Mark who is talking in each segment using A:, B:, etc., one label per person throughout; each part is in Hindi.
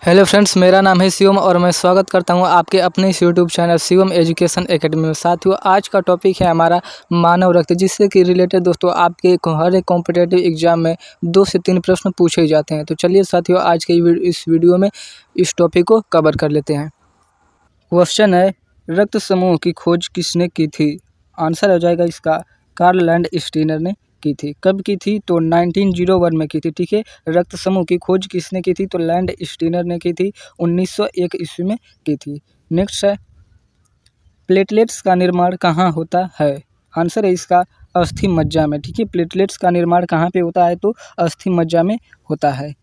A: हेलो फ्रेंड्स, मेरा नाम है शिवम और मैं स्वागत करता हूं आपके अपने इस YouTube channel Shivam education academy में। साथियों, आज का टॉपिक है हमारा मानव रक्त, जिससे कि रिलेटेड दोस्तों आपके हर एक कॉम्पिटेटिव एग्जाम में 2 से 3 प्रश्न पूछे जाते हैं। तो चलिए साथियों, आज के इस वीडियो में इस टॉपिक को कवर कर लेते हैं। क्वेश्चन है, रक्त समूह की खोज किसने की थी? आंसर हो जाएगा इसका कार्ल लैंडस्टीनर ने की थी। कब की थी? तो 1901 में की थी। ठीक है, रक्त समूह की खोज किसने की थी? तो लैंडस्टीनर ने की थी। 1901 ईस्वी में की थी। नेक्स्ट है, प्लेटलेट्स का निर्माण कहाँ होता है? आंसर है इसका अस्थि मज्जा में। ठीक है, प्लेटलेट्स का निर्माण कहाँ पे होता है? तो अस्थि मज्जा में होता है।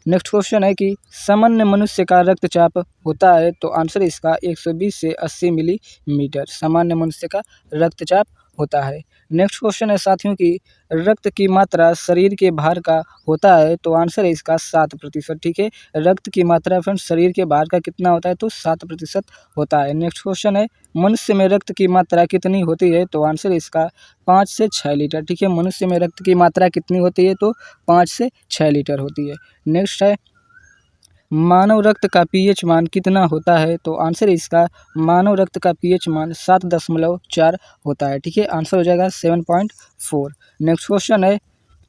A: नेक्स्ट क्वेश्चन है कि सामान्य मनुष्य का रक्तचाप होता है? तो आंसर इसका 120 से 80 मिलीमीटर सामान्य मनुष्य का रक्तचाप होता है। नेक्स्ट क्वेश्चन है साथियों कि रक्त की मात्रा शरीर के भार का होता है? तो आंसर है इसका 7%। ठीक है, रक्त की मात्रा फ्रेंड्स शरीर के भार का कितना होता है? तो 7% होता है। नेक्स्ट क्वेश्चन है, मनुष्य में रक्त की मात्रा कितनी होती है? तो आंसर इसका 5 से 6 लीटर। ठीक है, मनुष्य में रक्त की मात्रा कितनी होती है? तो 5 से 6 लीटर होती है। नेक्स्ट है, मानव रक्त का पीएच मान कितना होता है? तो आंसर इसका मानव रक्त का पीएच मान 7.4 होता है। ठीक है, आंसर हो जाएगा 7.4। नेक्स्ट क्वेश्चन है,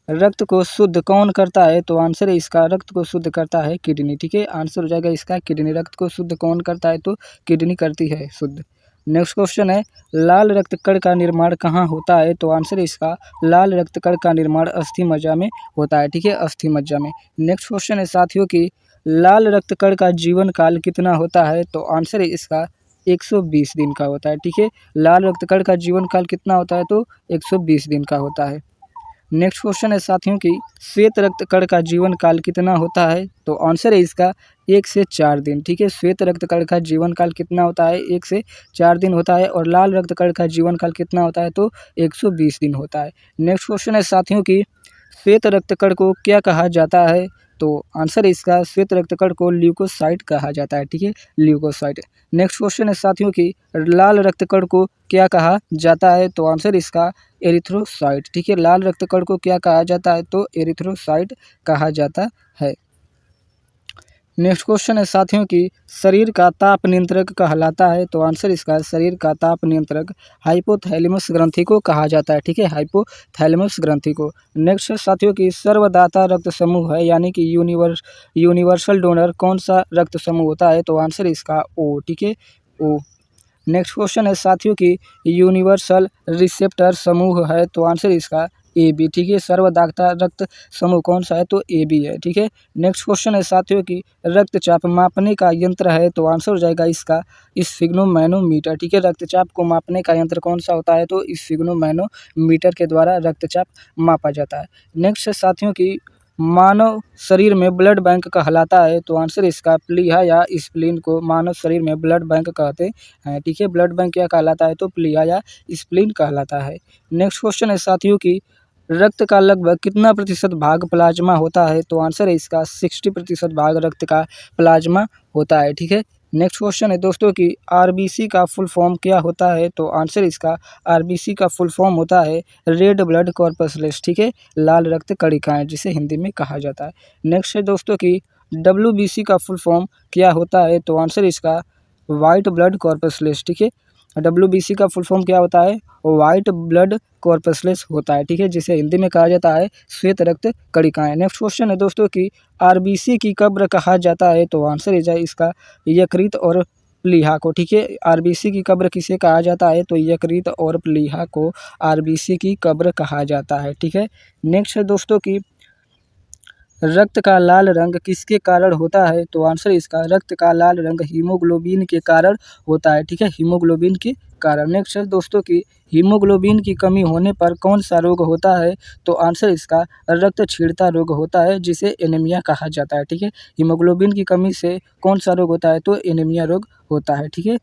A: रक्त को शुद्ध कौन करता है? तो आंसर है इसका रक्त को शुद्ध करता है किडनी। ठीक है, आंसर हो जाएगा इसका किडनी। रक्त को शुद्ध कौन करता है? तो किडनी करती है शुद्ध। नेक्स्ट क्वेश्चन है, लाल रक्त कण का निर्माण कहाँ होता है? तो आंसर इसका लाल रक्त कण का निर्माण अस्थि मज्जा में होता है। ठीक है, अस्थि मज्जा में। नेक्स्ट क्वेश्चन है साथियों कि लाल रक्त कण का जीवन काल कितना होता है? तो आंसर है इसका 120 दिन का होता है। ठीक है, लाल रक्त कण का जीवन काल कितना होता है? तो 120 दिन का होता है। नेक्स्ट क्वेश्चन है साथियों कि श्वेत रक्त कण का जीवन काल कितना होता है? तो आंसर है इसका 1 से 4 दिन। ठीक है, श्वेत रक्त कण का जीवन काल कितना होता है? 1 से 4 दिन होता है। और लाल रक्त कण का जीवन काल कितना होता है? तो 120 दिन होता है। नेक्स्ट क्वेश्चन है साथियों कि श्वेत रक्त कण को क्या कहा जाता है? तो आंसर है इसका श्वेत रक्त कण को ल्यूकोसाइट कहा जाता है। ठीक है, ल्यूकोसाइट। नेक्स्ट क्वेश्चन है साथियों कि लाल रक्त कण को क्या कहा जाता है? तो आंसर इसका एरिथ्रोसाइट। ठीक है, लाल रक्त कण को क्या कहा जाता है? तो एरिथ्रोसाइट कहा जाता है। नेक्स्ट क्वेश्चन है साथियों कि शरीर का ताप नियंत्रक कहलाता है? तो आंसर इसका शरीर का ताप नियंत्रक हाइपोथैलेमस ग्रंथि को कहा जाता है। ठीक है, हाइपोथैलेमस ग्रंथि को। नेक्स्ट है साथियों कि सर्वदाता रक्त समूह है, यानी कि यूनिवर्सल डोनर कौन सा रक्त समूह होता है? तो आंसर इसका ओ। ठीक है, ओ। नेक्स्ट क्वेश्चन है साथियों कि यूनिवर्सल रिसेप्टर समूह है? तो आंसर इसका ए बी। ठीक है, सर्वदाता रक्त समूह कौन सा है? तो ए बी है। ठीक है, नेक्स्ट क्वेश्चन है साथियों कि रक्तचाप मापने का यंत्र है? तो आंसर हो जाएगा इसका स्फिग्नोमैनोमीटर। ठीक है, रक्तचाप को मापने का यंत्र कौन सा होता है? तो स्फिग्नोमैनोमीटर के द्वारा रक्तचाप मापा जाता है। नेक्स्ट है साथियों कि मानव शरीर में ब्लड बैंक कहलाता है? तो आंसर इसका प्लीहा या स्प्लीन को मानव शरीर में ब्लड बैंक कहते हैं। ठीक है, ब्लड बैंक क्या कहलाता है? तो प्लीहा या स्प्लीन कहलाता है। नेक्स्ट क्वेश्चन है साथियों कि रक्त का लगभग कितना प्रतिशत भाग प्लाज्मा होता है? तो आंसर है इसका 60% भाग रक्त का प्लाज्मा होता है। ठीक है, नेक्स्ट क्वेश्चन है दोस्तों कि आरबीसी का फुल फॉर्म क्या होता है? तो आंसर इसका आरबीसी का फुल फॉर्म होता है रेड ब्लड कॉर्पसलेस। ठीक है, लाल रक्त कणिकाएं, जिसे हिंदी में कहा जाता है। नेक्स्ट है दोस्तों कि डब्ल्यूबीसी का फुल फॉर्म क्या होता है? तो आंसर इसका वाइट ब्लड कॉर्पसलेस। ठीक है, डब्ल्यूबीसी का फुल फॉर्म क्या होता है? वाइट ब्लड कॉर्पसलेस होता है। ठीक है, जिसे हिंदी में कहा जाता है श्वेत रक्त कणिकाएं। नेक्स्ट क्वेश्चन है दोस्तों कि आरबीसी की कब्र कहा जाता है? तो आंसर है इसका यकृत और प्लीहा को। ठीक है, आरबीसी की कब्र किसे कहा जाता है? तो यकृत और प्लीहा को आरबीसी की कब्र कहा जाता है। ठीक है, नेक्स्ट है दोस्तों कि रक्त का लाल रंग किसके कारण होता है? तो आंसर इसका रक्त का लाल रंग हीमोग्लोबिन के कारण होता है। ठीक है, हीमोग्लोबिन के कारण। नेक्स्ट है दोस्तों कि हीमोग्लोबिन की कमी होने पर कौन सा रोग होता है? तो आंसर इसका रक्त छीड़ता रोग होता है, जिसे एनीमिया कहा जाता है। ठीक है, हीमोग्लोबिन की कमी से कौन सा रोग होता है? तो एनीमिया रोग होता है। ठीक है,